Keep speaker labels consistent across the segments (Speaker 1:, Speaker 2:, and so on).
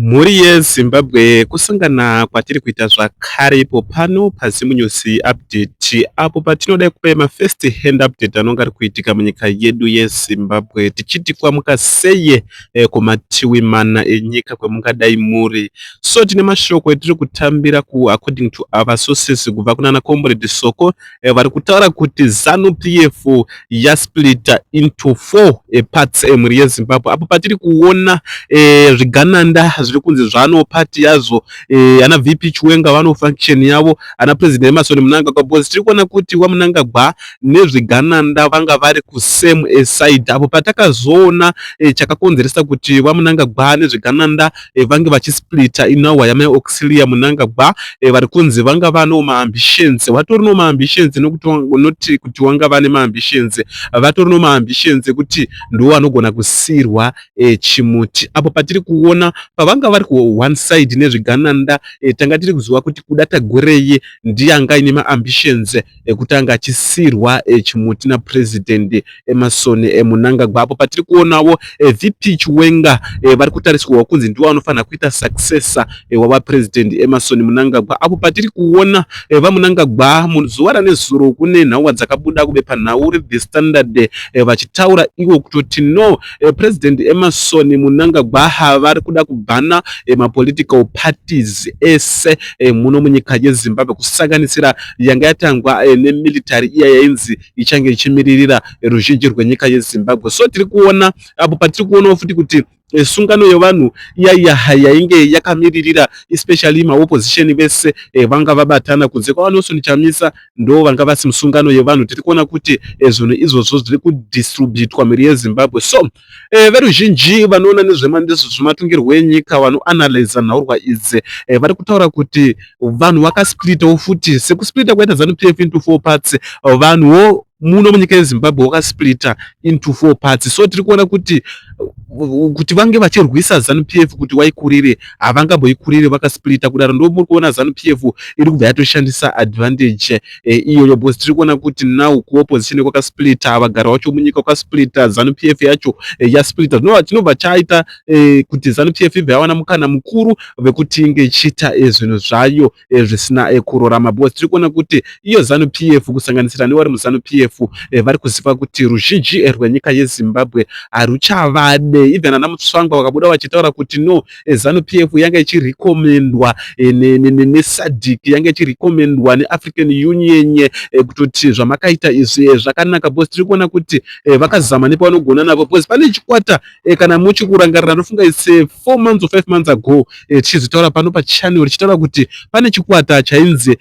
Speaker 1: Muri yeZimbabwe kusangana kwatiri kuita zvakare ipo pano paZimu News Update apo patinoda kupa mafirst hand update anonga ari kuitika munyika yedu yeZimbabwe tichiti kwamuka sei kumativi mana enyika kwamungadai muri. So tine mashoko etiri kutambira according to our sources kubva kunana Comrade Soko vari kutaura kuti ZANU PF yasplita into 4 parts muri yeZimbabwe apo patiri kuona zvigananda zviri kunzi zvano pati yazvo ana VP Chiwenga vano function yavo ana President Emerson Mnangagwa because tiri kuona kuti waMnangagwa nezvigananda vanga vari ku same side apo patakazoona chakakonzeresa kuti waMnangagwa nezvigananda vange vachisplita inawa yama auxiliary Mnangagwa vari kunzi vanga vano maambitions vatori no maambitions noti kuti wanga vane maambitions vatori no maambitions kuti ndo vanogona kusirwa chimuti apo patiri kuona pavanga vari ku one side nezvigananda tanga tiri kuziva kuti kuda tagoreye ndiye anga ine maambitions ekuti anga achisirwa chimuti na President Emerson Mnangagwa apo patiri kuonawo VP Chiwenga vari kutarisirwa kunzi ndiwo anofanira kuita successor wava President Emerson Mnangagwa apo patiri kuona vaMnangagwa muzuva ranezuro kune nhauwa dzakabuda kubepa nhau The Standard vachitaura iwo kutoti no President Emerson Mnangagwa vari kuda kubhana mapolitical parties ese muno munyika yeZimbabwe kusanganisira yanga yatangwa nemilitary iya yainzi ichange ichimiririra ruzhinji rwenyika yeZimbabwe. So tiri kuona apo patiri kuonawo futi kuti sungano yevanhu iya yainge yakamiririra especially maopposition vese vanga vabatana kunze kwaNelson Chamisa ndo vanga vasi musungano yevanhu. Tiri kuona kuti zvinhu izvozvo zviri kudistributwa muri yeZimbabwe. So veruzhinji vanoona nezvematungirwo enyika vanoanalyza nhaurwa idzi vari kutaura kuti vanhu vakasplitawo futi sekusplita kwaita ZANU PF into 4 parts vanhuwo muno munyika yeZimbabwe wakasplita into 4 parts. So tiri kuona kuti vange vachirwisa ZANU PF kuti waikurire havangamboikurire vakasplita kudaro ndo muri kuona ZANU PF iri kubva yatoshandisa advantage iyoyo because tiri kuona kuti now kuopposition kwakasplita vagara vacho munyika kwakasplita ZANU PF yacho yasplita zvinova chinobva chaita kuti ZANU PF ibva yawana mukana mukuru vekuti inge ichiita zvinhu zvayo zvisina kurorama because tiri kuona kuti iyo ZANU PF kusanganisira nevari muZANU PF vari kuziva kuti ruzhinji rwenyika yeZimbabwe haruchavade even ana Mutsvangwa vakabuda vachitaura kuti no ZANU PF yanga ichirekomendwa neSADC yanga ichirekomendwa neAfrican Union kutoti zvamakaita izvi zvakanaka because tiri kuona kuti vakazama nepavanogona navo because pane chikwata kana muchikurangarira ndofunga it's 4 months or 5 months ago tichizitaura pano pachannel richitaura kuti pane chikwata chainzi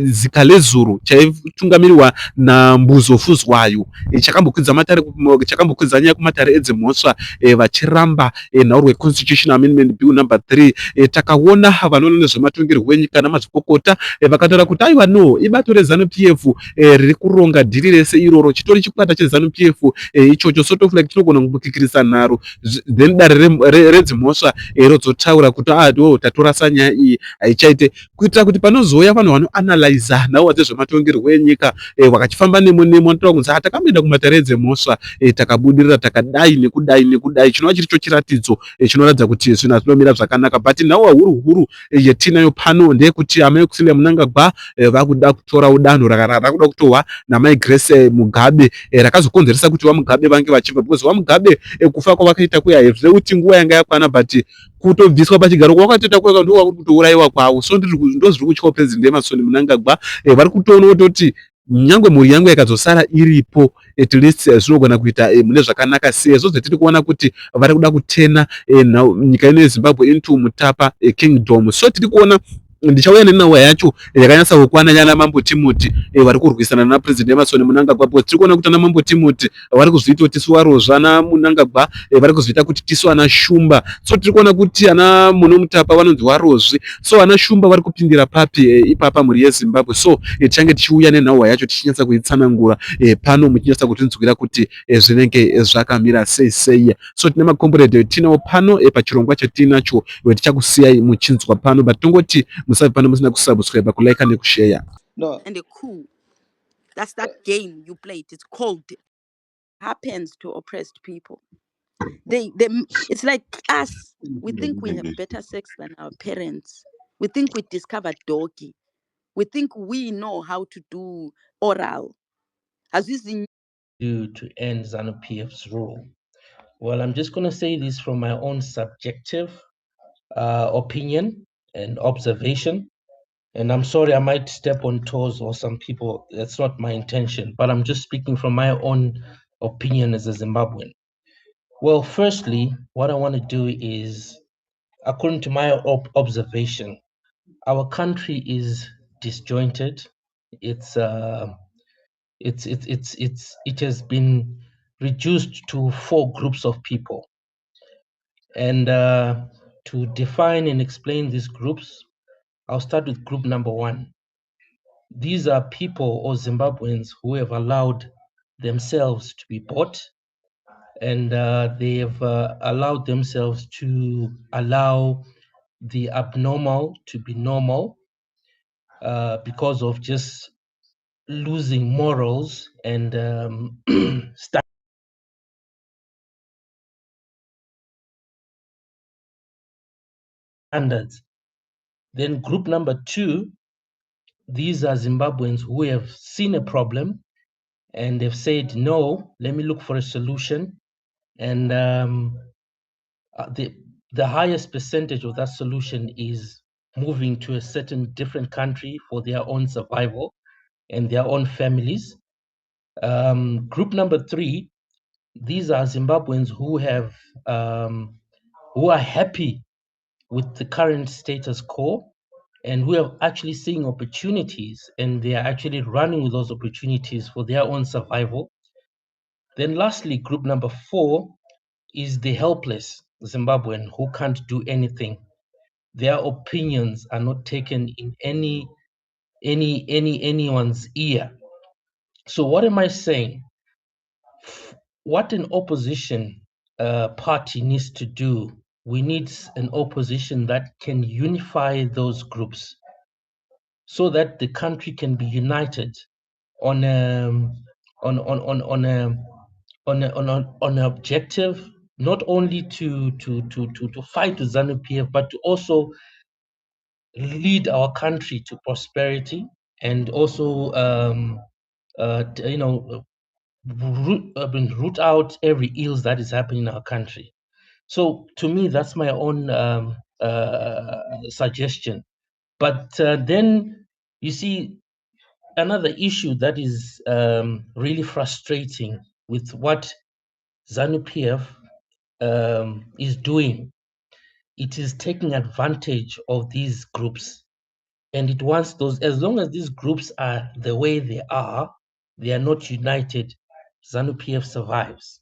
Speaker 1: Zikalezuru chaitungamirwa naMbuzo Fuzwayo chakambokwidza nyaya kumatare edzimhosva vachiramba nhauro rweConstitutional Amendment Bill number 3 takaona vanoona nezvematungirwo enyika namazvikokota vakataura kuti aiwa no ibato reZANU PF riri kuronga dhiri rese iroro chitori chikwata cheZANU PF ichocho sort of like tinogona kumbukikirisa nharo then dare redzimhosva rodzotaura kuti tatorasa nyaya iyi haichaite kuitira kuti panozouya vanhu vanoanalyza nhauwa dzezvematongerwo enyika vakachifamba nemo notaura kunzi takamboenda kumatare edzimhosva takabudirira takadai nekudai chinova chiricho chiratidzo chinoratidza kuti zvinhu hazvinomira zvakanaka but nhauwa huru yetinayo pano ndeyekuti amai auxiliary Mnangagwa vakuda kutorawo danho rakuda kutorwa namai Grace Mugabe rakazokonzeresa kuti waMugabe vange vachibva because waMugabe kufa kwavakaita kuya hazvive kuti nguva yanga yakwana but kutobviswa pachigaro kwakatoita kweka ndo wakuri kutourayiwa kwavo. So ndo zviri kutyawo President Emerson Mnangagwa vari kutoonawo toti nyangwe mhuri yangu yakazosara iripo at least zvinogona kuita mune zvakanaka sezvo zvetiri kuona kuti vari kuda kutena nyika ino yeZimbabwe into mutapa kingdom. So tiri kuona ndichauya nenhauwa yacho yakanyatsa kukwana yana Mambo Timothy vari kurwisana na President Emerson Mnangagwa because tiri kuona kuti ana Mambo Timothy vari kuzviita kuti tisu varozva ana Mnangagwa vari kuzviita kuti tisu ana Shumba. So tiri kuona kuti ana muno mutapa vanonzi varozvi so ana Shumba vari kupindira papi ipapa muri yeZimbabwe. So tichange tichiuya nenhauwa yacho tichinyatsa kuitsanangura pano muchinyatsa kutinzwira kuti zvinenge zvakamira sei. So tine makomboredi tinawo pano pachirongwa chetinacho tichakusiyai muchinzwa pano but tongoti musabe pano musina kusubscribe kulike nekushare.
Speaker 2: No. And the coup, that's that game you played. It's called happens to oppressed people. It's like us. We think we have better sex than our parents. We think we discovered doggy. We think we know how to do oral. As we
Speaker 3: do to end ZANU-PF's rule? Well, I'm just going to say this from my own subjective opinion and observation. And I'm sorry, I might step on toes or some people. That's not my intention, but I'm just speaking from my own opinion as a Zimbabwean. Well, firstly, what I want to do is, according to my observation, our country is disjointed. It's it has been reduced to 4 groups of people, and to define and explain these groups, I'll start with group number 1. These are people or Zimbabweans who have allowed themselves to be bought, and they have allowed themselves to allow the abnormal to be normal because of just losing morals and standards. Then group number 2, these are Zimbabweans who have seen a problem and they've said, no, let me look for a solution. And the highest percentage of that solution is moving to a certain different country for their own survival and their own families. Group number 3, these are Zimbabweans who have who are happy with the current status quo and who are actually seeing opportunities, and they are actually running with those opportunities for their own survival. Then lastly, group number 4 is the helpless Zimbabwean who can't do anything. Their opinions are not taken in anyone's ear. So what am I saying? What an opposition party needs to do, we need an opposition that can unify those groups so that the country can be united on on a on an objective, not only to fight the ZANU-PF, but to also lead our country to prosperity and also root out every ills that is happening in our country. So to me, that's my own suggestion. But then you see another issue that is really frustrating with what ZANU-PF is doing. It is taking advantage of these groups, and it wants those. As long as these groups are the way they are not united. ZANU-PF survives.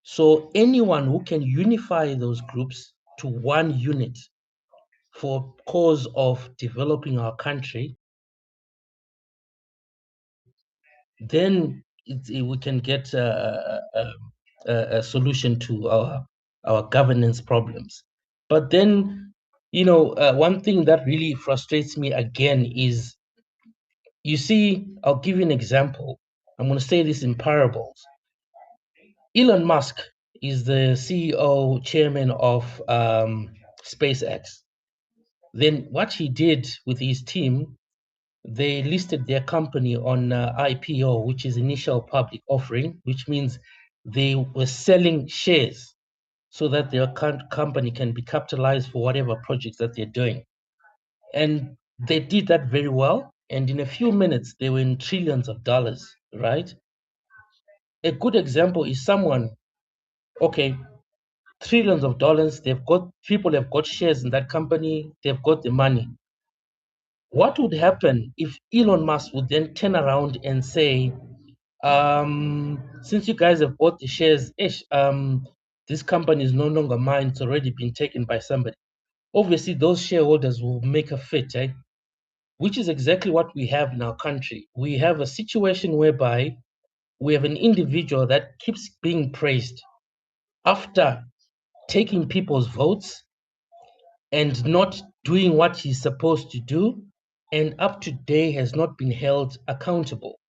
Speaker 3: So anyone who can unify those groups to one unit for cause of developing our country, then we can get a solution to our governance problems. But then, one thing that really frustrates me again is, you see, I'll give you an example. I'm going to say this in parables. Elon Musk is the CEO, chairman of SpaceX. Then what he did with his team, they listed their company on IPO, which is initial public offering, which means they were selling shares so that their company can be capitalized for whatever projects that they're doing. And they did that very well. And in a few minutes, they were in trillions of dollars, right? A good example is someone, okay, trillions of dollars, people have got shares in that company, they've got the money. What would happen if Elon Musk would then turn around and say, since you guys have bought the shares, this company is no longer mine, it's already been taken by somebody. Obviously, those shareholders will make a fit, which is exactly what we have in our country. We have a situation whereby we have an individual that keeps being praised after taking people's votes and not doing what he's supposed to do, and up to date has not been held accountable.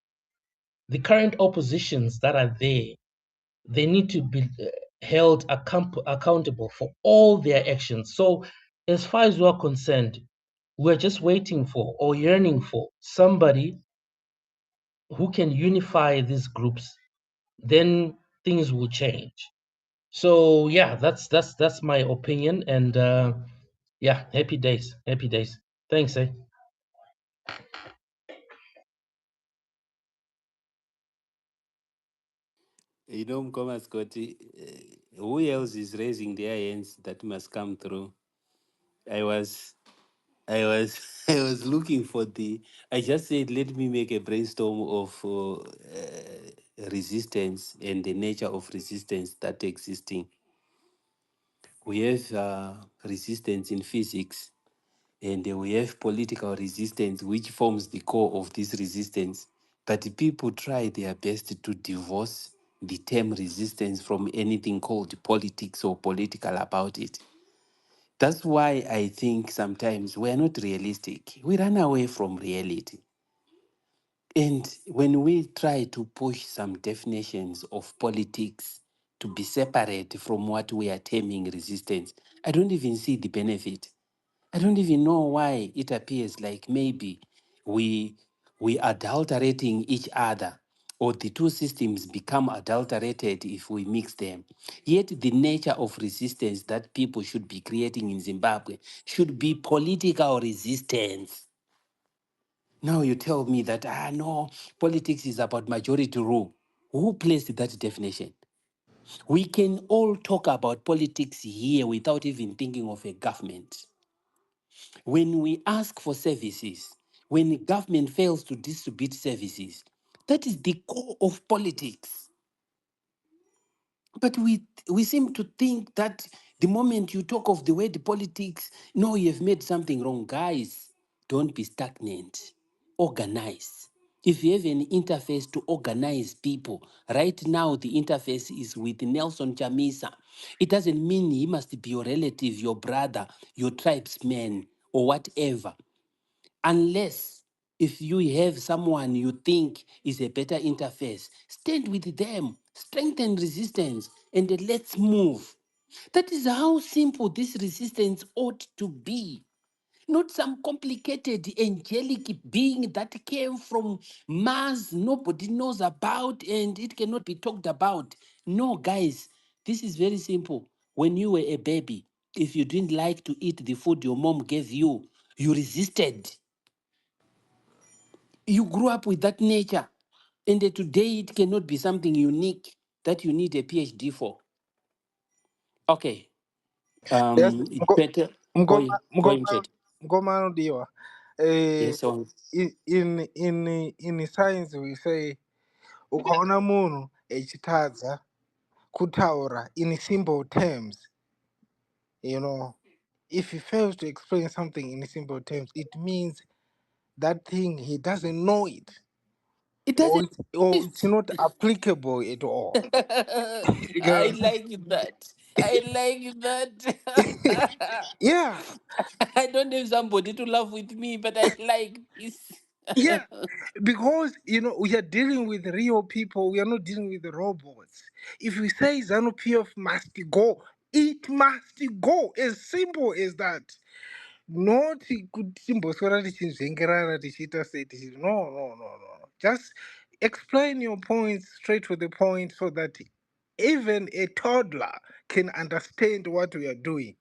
Speaker 3: The current oppositions that are there, they need to be held accountable for all their actions. So, as far as we're concerned, we're just waiting for or yearning for somebody who can unify these groups. Then things will change. So yeah, that's my opinion, and yeah, happy days, happy days. Thanks, eh?
Speaker 4: You know, Mkoma Scotty, who else is raising their hands that must come through? I was, I was looking for the. I just said, let me make a brainstorm of resistance and the nature of resistance that existing. We have resistance in physics, and we have political resistance, which forms the core of this resistance. But people try their best to divorce the term resistance from anything called politics or political about it. That's why I think sometimes we're not realistic. We run away from reality. And when we try to push some definitions of politics to be separate from what we are terming resistance, I don't even see the benefit. I don't even know why it appears like maybe we we adulterating each other, or the two systems become adulterated if we mix them. Yet the nature of resistance that people should be creating in Zimbabwe should be political resistance. Now you tell me that no, politics is about majority rule. Who placed that definition? We can all talk about politics here without even thinking of a government. When we ask for services, when the government fails to distribute services, that is the core of politics. But we seem to think that the moment you talk of the word politics, no, you have made something wrong. Guys, don't be stagnant. Organize. If you have an interface to organize people, right now the interface is with Nelson Chamisa. It doesn't mean he must be your relative, your brother, your tribesman, or whatever. Unless if you have someone you think is a better interface, stand with them, strengthen resistance, and then let's move. That is how simple this resistance ought to be. Not some complicated angelic being that came from Mars, nobody knows about, and it cannot be talked about. No, guys, this is very simple. When you were a baby, if you didn't like to eat the food your mom gave you, you resisted. You grew up with that nature. And today it cannot be something unique that you need a PhD for. Okay.
Speaker 5: Yes,
Speaker 4: It's better. Going chat.
Speaker 5: Mgoma Diwa. Eh,
Speaker 4: Yes, on.
Speaker 5: in science we say ukaona munhu echitadza kutaura in simple terms, you know, if he fails to explain something in simple terms, it means that thing he doesn't know it,
Speaker 4: It
Speaker 5: or
Speaker 4: doesn't
Speaker 5: it's
Speaker 4: exist.
Speaker 5: not applicable at all. You get what
Speaker 4: I like that. I like that.
Speaker 5: Yeah,
Speaker 4: I don't have somebody to laugh with me, but I like this.
Speaker 5: yeah, because we are dealing with real people. We are not dealing with the robots. If we say ZANU PF must go, it must go. As simple as that. Not kusimboswera tichinzvengerana tichiita sei no. Just explain your points straight to the point so that even a toddler can understand what we are doing.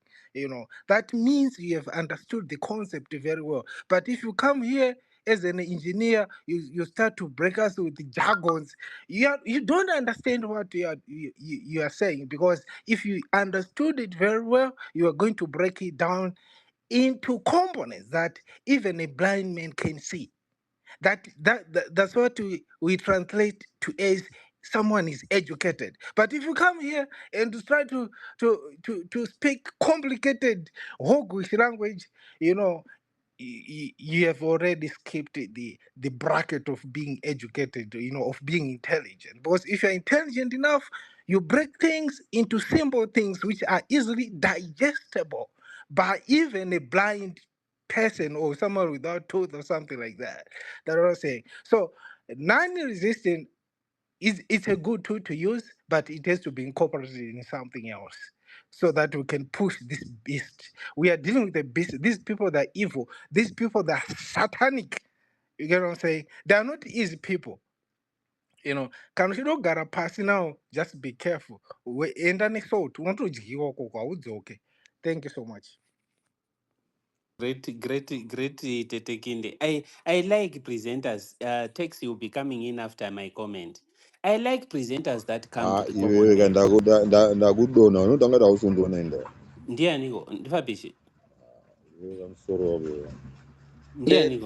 Speaker 5: That means you have understood the concept very well. But if you come here as an engineer, you start to break us with the jargons. You don't understand what you are saying, because if you understood it very well, you are going to break it down into components that even a blind man can see. That's what we translate to as someone is educated. But if you come here and to try to speak complicated hogwish language, you know you have already skipped the bracket of being educated, of being intelligent. Because if you're intelligent enough, you break things into simple things which are easily digestible by even a blind person or someone without tooth or something like that. That's what I'm saying. So non-resistant it's a good tool to use, but it has to be incorporated in something else so that we can push this beast. We are dealing with the beast. These people that are evil, these people that are satanic. You get what I'm saying? They are not easy people. You know, can you don't get a pass now? Just be careful. We end on so to want to okay. Thank you so much.
Speaker 4: Great, Tete Kinde. I like presenters. Tex will be coming in after my comment. I like presenters that come to the common
Speaker 6: iwe
Speaker 4: man.
Speaker 6: ndakudona unotangata usundonenda
Speaker 4: Ndianiko, ndifabishi.
Speaker 6: msoro
Speaker 4: Ndianiko.